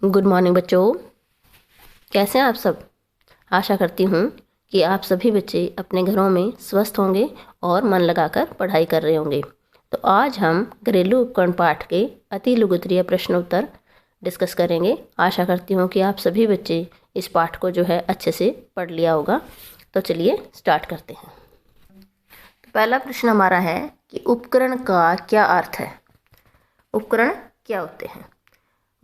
Good morning बच्चों, कैसे हैं आप सब। आशा करती हूँ कि आप सभी बच्चे अपने घरों में स्वस्थ होंगे और मन लगाकर पढ़ाई कर रहे होंगे। तो आज हम घरेलू उपकरण पाठ के अति लघुत्तरीय प्रश्नोत्तर डिस्कस करेंगे। आशा करती हूँ कि आप सभी बच्चे इस पाठ को जो है अच्छे से पढ़ लिया होगा। तो चलिए स्टार्ट करते हैं। तो पहला प्रश्न हमारा है कि उपकरण का क्या अर्थ है। उपकरण क्या होते हैं?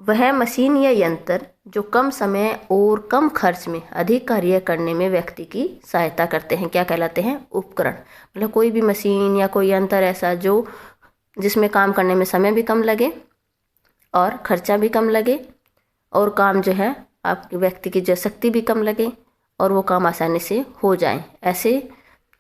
वह मशीन या यंत्र जो कम समय और कम खर्च में अधिक कार्य करने में व्यक्ति की सहायता करते हैं, क्या कहलाते हैं? उपकरण। मतलब कोई भी मशीन या कोई यंत्र ऐसा जो जिसमें काम करने में समय भी कम लगे और खर्चा भी कम लगे और काम जो है आपके व्यक्ति की जो शक्ति भी कम लगे और वो काम आसानी से हो जाए, ऐसे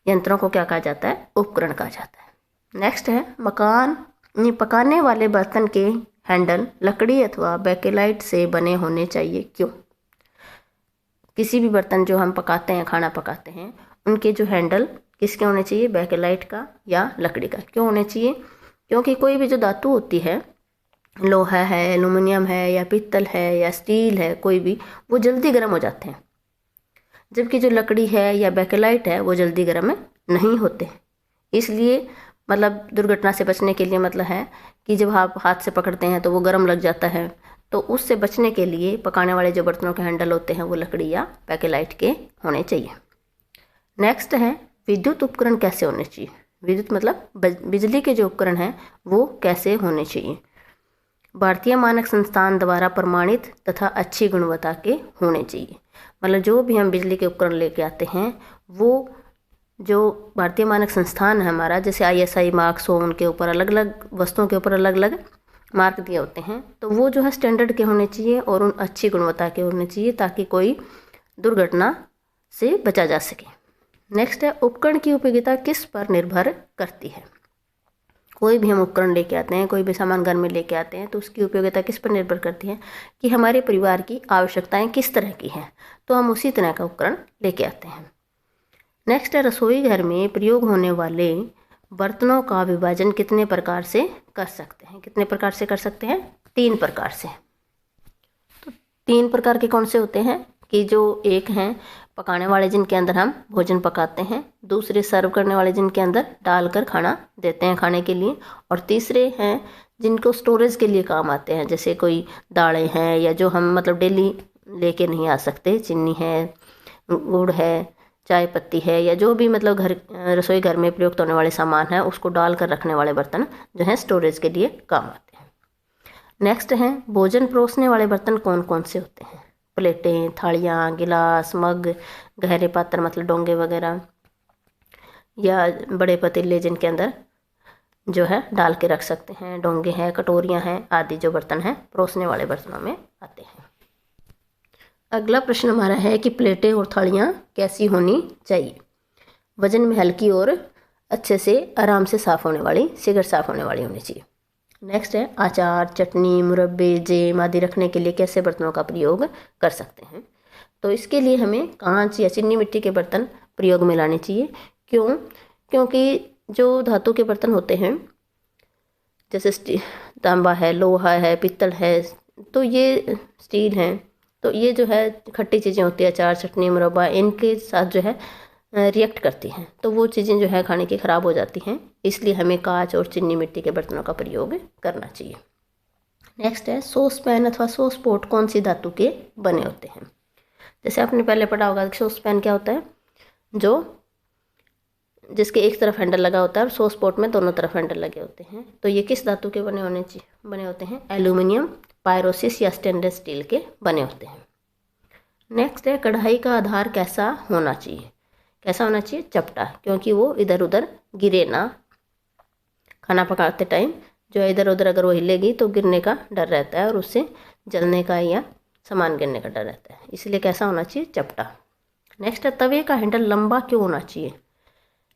यंत्रों को क्या कहा जाता है? उपकरण कहा जाता है। नेक्स्ट है पकाने वाले बर्तन के हैंडल लकड़ी अथवा बेकेलाइट से बने होने चाहिए, क्यों? किसी भी बर्तन जो हम पकाते हैं, खाना पकाते हैं, उनके जो हैंडल किसके होने चाहिए? बेकेलाइट का या लकड़ी का। क्यों होने चाहिए? क्योंकि कोई भी जो धातु होती है, लोहा है, एल्युमिनियम है या पित्तल है या स्टील है, कोई भी, वो जल्दी गर्म हो जाते हैं, जबकि जो लकड़ी है या बेकेलाइट है वो जल्दी गर्म नहीं होते। इसलिए मतलब दुर्घटना से बचने के लिए मतलब है कि जब आप हाथ से पकड़ते हैं तो वो गर्म लग जाता है, तो उससे बचने के लिए पकाने वाले जो बर्तनों के हैंडल होते हैं वो लकड़ी या बेकेलाइट के होने चाहिए। नेक्स्ट है विद्युत उपकरण कैसे होने चाहिए। विद्युत मतलब बिजली के जो उपकरण हैं वो कैसे होने चाहिए। भारतीय मानक संस्थान द्वारा प्रमाणित तथा अच्छी गुणवत्ता के होने चाहिए। मतलब जो भी हम बिजली के उपकरण लेके आते हैं वो जो भारतीय मानक संस्थान है हमारा, जैसे ISI मार्क्स हो, उनके ऊपर अलग अलग वस्तुओं के ऊपर अलग अलग मार्क दिए होते हैं, तो वो जो है स्टैंडर्ड के होने चाहिए और उन अच्छी गुणवत्ता के होने चाहिए ताकि कोई दुर्घटना से बचा जा सके। नेक्स्ट है उपकरण की उपयोगिता किस पर निर्भर करती है। कोई भी हम उपकरण लेके आते हैं, कोई भी सामान घर में लेके आते हैं, तो उसकी उपयोगिता किस पर निर्भर करती है कि हमारे परिवार की आवश्यकताएं किस तरह की हैं, तो हम उसी तरह का उपकरण लेके आते हैं। नेक्स्ट है रसोई घर में प्रयोग होने वाले बर्तनों का विभाजन कितने प्रकार से कर सकते हैं। कितने प्रकार से कर सकते हैं? 3 प्रकार से। तो 3 प्रकार के कौन से होते हैं कि जो एक हैं पकाने वाले जिनके अंदर हम भोजन पकाते हैं, दूसरे सर्व करने वाले जिनके अंदर डालकर खाना देते हैं खाने के लिए, और तीसरे हैं जिनको स्टोरेज के लिए काम आते हैं, जैसे कोई दालें हैं या जो हम मतलब डेली लेके नहीं आ सकते, चीनी है, गुड़ है, चाय पत्ती है, या जो भी मतलब रसोई घर में प्रयुक्त होने वाले सामान है उसको डाल कर रखने वाले बर्तन जो हैं स्टोरेज के लिए काम आते हैं। नेक्स्ट हैं भोजन परोसने वाले बर्तन कौन कौन से होते हैं। प्लेटें, थालियाँ, गिलास, मग, गहरे पात्र मतलब डोंगे वगैरह, या बड़े पतीले जिनके अंदर जो है डाल के रख सकते हैं, डोंगे हैं, कटोरियाँ हैं, आदि जो बर्तन हैं परोसने वाले बर्तनों में आते हैं। अगला प्रश्न हमारा है कि प्लेटें और थालियाँ कैसी होनी चाहिए। वजन में हल्की और अच्छे से आराम से साफ़ होने वाली, शीघ्र साफ़ होने वाली होनी चाहिए। नेक्स्ट है अचार, चटनी, मुरब्बे, जैम आदि रखने के लिए कैसे बर्तनों का प्रयोग कर सकते हैं। तो इसके लिए हमें कांच या चीनी मिट्टी के बर्तन प्रयोग में लाने चाहिए। क्यों? क्योंकि जो धातु के बर्तन होते हैं जैसे तांबा है, लोहा है, पित्तल है, तो ये स्टील हैं, तो ये जो है खट्टी चीज़ें होती है, अचार, चटनी, मुरब्बा, इनके साथ जो है रिएक्ट करती हैं, तो वो चीज़ें जो है खाने की ख़राब हो जाती हैं। इसलिए हमें कांच और चीनी मिट्टी के बर्तनों का प्रयोग करना चाहिए। नेक्स्ट है सॉस पैन अथवा सॉस पॉट कौन सी धातु के बने होते हैं। जैसे आपने पहले पढ़ा होगा कि सॉस पैन क्या होता है, जो जिसके एक तरफ हैंडल लगा होता है और सॉस पॉट में दोनों तरफ हैंडल लगे होते हैं। तो ये किस धातु के बने होते हैं? एल्यूमिनियम, पायरोसिस या स्टेनलेस स्टील के बने होते हैं। नेक्स्ट है कढ़ाई का आधार कैसा होना चाहिए। कैसा होना चाहिए? चपटा, क्योंकि वो इधर उधर गिरे ना। खाना पकाते टाइम जो है इधर उधर अगर वो हिलेगी तो गिरने का डर रहता है और उससे जलने का या सामान गिरने का डर रहता है, इसलिए कैसा होना चाहिए? चपटा। नेक्स्ट है तवे का हैंडल लंबा क्यों होना चाहिए।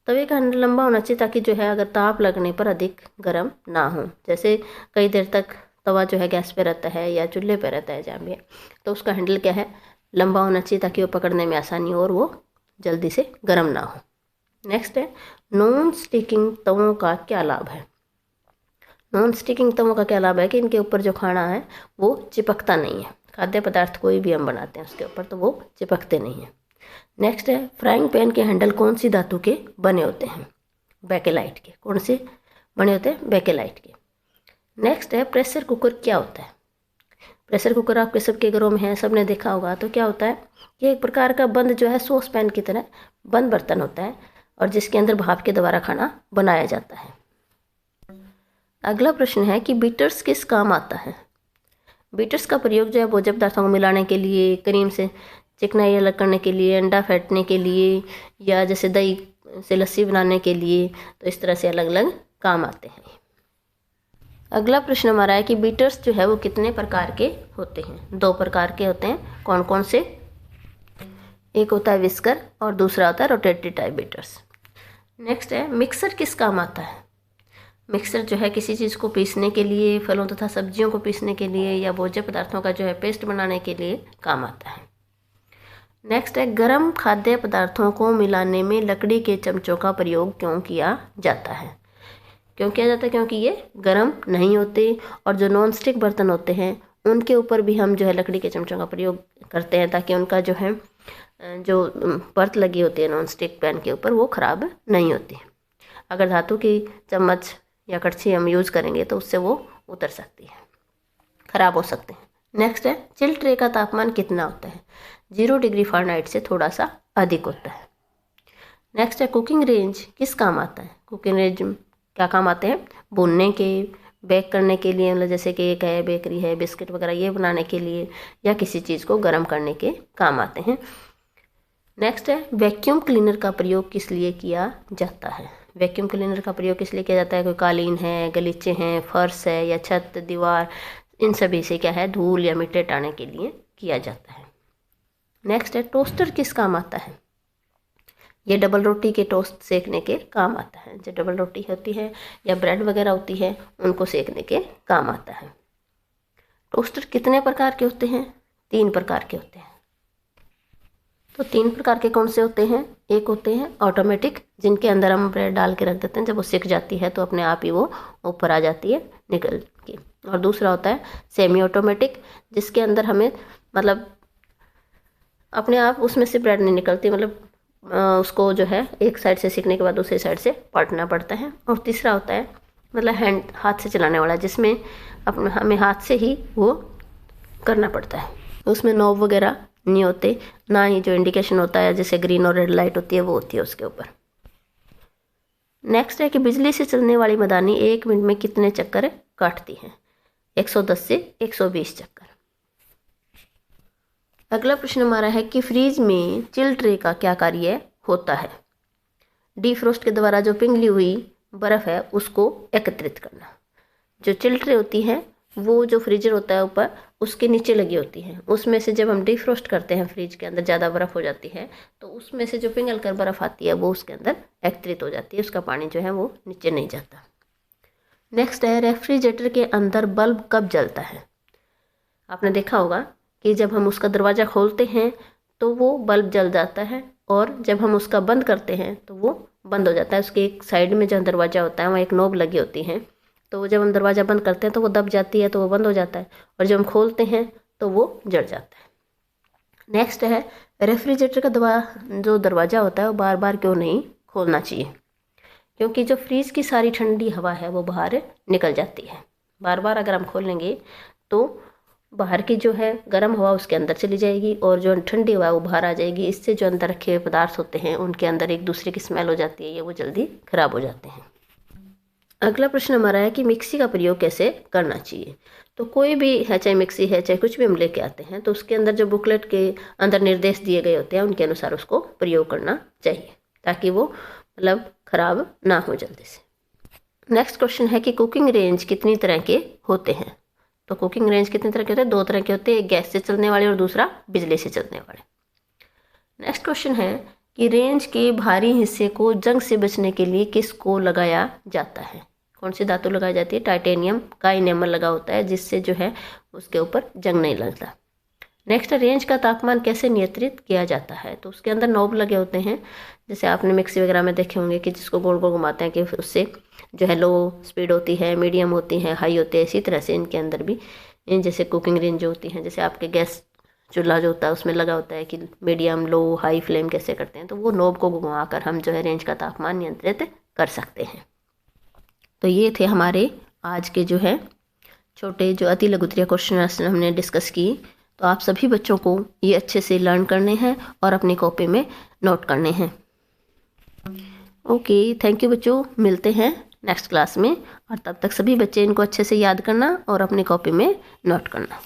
तवे का हैंडल लंबा होना चाहिए ताकि जो है अगर ताप लगने पर अधिक गर्म ना हो। जैसे कई देर तक तवा जो है गैस पे रहता है या चूल्हे पे रहता है जहाँ भी, तो उसका हैंडल क्या है? लंबा होना चाहिए ताकि वो पकड़ने में आसानी हो और वो जल्दी से गर्म ना हो। नेक्स्ट है नॉन स्टिकिंग तवों का क्या लाभ है। नॉन स्टिकिंग तवों का क्या लाभ है कि इनके ऊपर जो खाना है वो चिपकता नहीं है। खाद्य पदार्थ कोई भी हम बनाते हैं उसके ऊपर तो वो चिपकते नहीं हैं। नेक्स्ट है फ्राइंग पैन के हैंडल कौन सी धातु के बने होते हैं? बेकेलाइट के। कौन से बने होते हैं? बेकेलाइट के। नेक्स्ट है प्रेशर कुकर क्या होता है? प्रेशर कुकर आपके सबके घरों में है, सबने देखा होगा। तो क्या होता है कि एक प्रकार का बंद जो है सॉस पैन की तरह बंद बर्तन होता है और जिसके अंदर भाप के द्वारा खाना बनाया जाता है। अगला प्रश्न है कि बीटर्स किस काम आता है? बीटर्स का प्रयोग जो है भोज्य पदार्थों को मिलाने के लिए, क्रीम से चिकनाई अलग करने के लिए, अंडा फेंटने के लिए, या जैसे दही से लस्सी बनाने के लिए, तो इस तरह से अलग अलग काम आते हैं। अगला प्रश्न हमारा है कि बीटर्स जो है वो कितने प्रकार के होते हैं? 2 प्रकार के होते हैं। कौन कौन से? एक होता है विस्कर और दूसरा होता है रोटेटरी टाइप बीटर्स। नेक्स्ट है मिक्सर किस काम आता है? मिक्सर जो है किसी चीज़ को पीसने के लिए, फलों तथा सब्जियों को पीसने के लिए या भोज्य पदार्थों का जो है पेस्ट बनाने के लिए काम आता है। नेक्स्ट है गर्म खाद्य पदार्थों को मिलाने में लकड़ी के चमचों का प्रयोग क्यों किया जाता है? क्यों किया जाता है? क्योंकि ये गर्म नहीं होते और जो नॉन स्टिक बर्तन होते हैं उनके ऊपर भी हम जो है लकड़ी के चमचों का प्रयोग करते हैं ताकि उनका जो है जो परत लगी होती है नॉन स्टिक पैन के ऊपर वो ख़राब नहीं होती। अगर धातु की चम्मच या कड़छी हम यूज़ करेंगे तो उससे वो उतर सकती है, ख़राब हो सकते हैं। नेक्स्ट है चिल ट्रे का तापमान कितना होता है? 0 डिग्री फ़ारेनहाइट से थोड़ा सा अधिक होता है। नेक्स्ट है कुकिंग रेंज किस काम आता है? कुकिंग रेंज क्या काम आते हैं? भूनने के, बेक करने के लिए, मतलब जैसे कि एक है बेकरी है, बिस्किट वगैरह ये बनाने के लिए, या किसी चीज़ को गर्म करने के काम आते हैं। नेक्स्ट है वैक्यूम क्लीनर का प्रयोग किस लिए किया जाता है? वैक्यूम क्लीनर का प्रयोग किस लिए किया जाता है? कोई कालीन है, गलीचे हैं, फर्श है या छत दीवार, इन सभी से क्या है धूल या मिट्टी हटाने के लिए किया जाता है। नेक्स्ट है टोस्टर किस काम आता है? ये डबल रोटी के टोस्ट सेकने के काम आता है। जो डबल रोटी होती है या ब्रेड वगैरह होती है उनको सेकने के काम आता है। टोस्टर कितने प्रकार के होते हैं? 3 प्रकार के होते हैं। तो 3 प्रकार के कौन से होते हैं? एक होते हैं ऑटोमेटिक, जिनके अंदर हम ब्रेड डाल के रख देते हैं, जब वो सिक जाती है तो अपने आप ही वो ऊपर आ जाती है निकल के। और दूसरा होता है सेमी ऑटोमेटिक, जिसके अंदर हमें मतलब अपने आप उसमें से ब्रेड नहीं निकलती, मतलब उसको जो है एक साइड से सिकने के बाद दूसरी साइड से पलटना पड़ता है। और तीसरा होता है मतलब हाथ से चलाने वाला, जिसमें हमें हाथ से ही वो करना पड़ता है। उसमें नॉब वगैरह नहीं होते, ना ही जो इंडिकेशन होता है जैसे ग्रीन और रेड लाइट होती है वो होती है उसके ऊपर। नेक्स्ट है कि बिजली से चलने वाली मदानी 1 मिनट में कितने चक्कर काटती है? 110 से 120 चक्कर। अगला प्रश्न हमारा है कि फ्रीज में चिल ट्रे का क्या कार्य होता है? डीफ्रोस्ट के द्वारा जो पिघली हुई बर्फ़ है उसको एकत्रित करना। जो चिल ट्रे होती है वो जो फ्रीजर होता है ऊपर उसके नीचे लगी होती है, उसमें से जब हम डीफ्रोस्ट करते हैं फ्रिज के अंदर ज़्यादा बर्फ़ हो जाती है तो उसमें से जो पिघल कर बर्फ़ आती है वो उसके अंदर एकत्रित हो जाती है, उसका पानी जो है वो नीचे नहीं जाता। नेक्स्ट है रेफ्रिजरेटर के अंदर बल्ब कब जलता है? आपने देखा होगा कि जब हम उसका दरवाज़ा खोलते हैं तो वो बल्ब जल जाता है और जब हम उसका बंद करते हैं तो वो बंद हो जाता है। उसके एक साइड में जहाँ दरवाज़ा होता है वहाँ एक नॉब लगी होती है, तो जब हम दरवाज़ा बंद करते हैं तो वो दब जाती है तो वो बंद हो जाता है, और जब हम खोलते हैं तो वो जल जाता है। नेक्स्ट है रेफ्रिजरेटर का जो दरवाज़ा होता है वो बार बार क्यों नहीं खोलना चाहिए? क्योंकि जो फ्रीज की सारी ठंडी हवा है वो बाहर निकल जाती है। बार बार अगर हम खोलेंगे तो बाहर की जो है गर्म हवा उसके अंदर चली जाएगी और जो ठंडी हवा है वो बाहर आ जाएगी। इससे जो अंदर रखे हुए पदार्थ होते हैं उनके अंदर एक दूसरे की स्मेल हो जाती है, ये वो जल्दी ख़राब हो जाते हैं। अगला प्रश्न हमारा है कि मिक्सी का प्रयोग कैसे करना चाहिए? तो कोई भी है, चाहे मिक्सी है चाहे कुछ भी हम लेके आते हैं तो उसके अंदर जो बुकलेट के अंदर निर्देश दिए गए होते हैं उनके अनुसार उसको प्रयोग करना चाहिए ताकि वो मतलब ख़राब ना हो जल्दी से। नेक्स्ट क्वेश्चन है कि कुकिंग रेंज कितनी तरह के होते हैं? तो कुकिंग रेंज कितने तरह के होते हैं? 2 तरह के होते हैं, एक गैस से चलने वाले और दूसरा बिजली से चलने वाले। नेक्स्ट क्वेश्चन है कि रेंज के भारी हिस्से को जंग से बचने के लिए किसको लगाया जाता है? कौन सी धातु लगाई जाती है? टाइटेनियम का इनेमल लगा होता है जिससे जो है उसके ऊपर जंग नहीं लगता। नेक्स्ट रेंज का तापमान कैसे नियंत्रित किया जाता है? तो उसके अंदर नॉब लगे होते हैं, जैसे आपने मिक्सी वगैरह में देखे होंगे कि जिसको गोल गोल घुमाते हैं कि उससे जो है लो स्पीड होती है, मीडियम होती है, हाई होती है, इसी तरह से इनके अंदर भी इन जैसे कुकिंग रेंज जो होती हैं, जैसे आपके गैस चूल्हा जो होता है उसमें लगा होता है कि मीडियम, लो, हाई फ्लेम कैसे करते हैं, तो वो नॉब को घुमाकर हम जो है रेंज का तापमान नियंत्रित कर सकते हैं। तो ये थे हमारे आज के जो है छोटे जो अति लघुत्तरीय क्वेश्चन हमने डिस्कस की। तो आप सभी बच्चों को ये अच्छे से लर्न करने हैं और अपनी कॉपी में नोट करने हैं। ओके, थैंक यू बच्चों, मिलते हैं नेक्स्ट क्लास में। और तब तक सभी बच्चे इनको अच्छे से याद करना और अपनी कॉपी में नोट करना।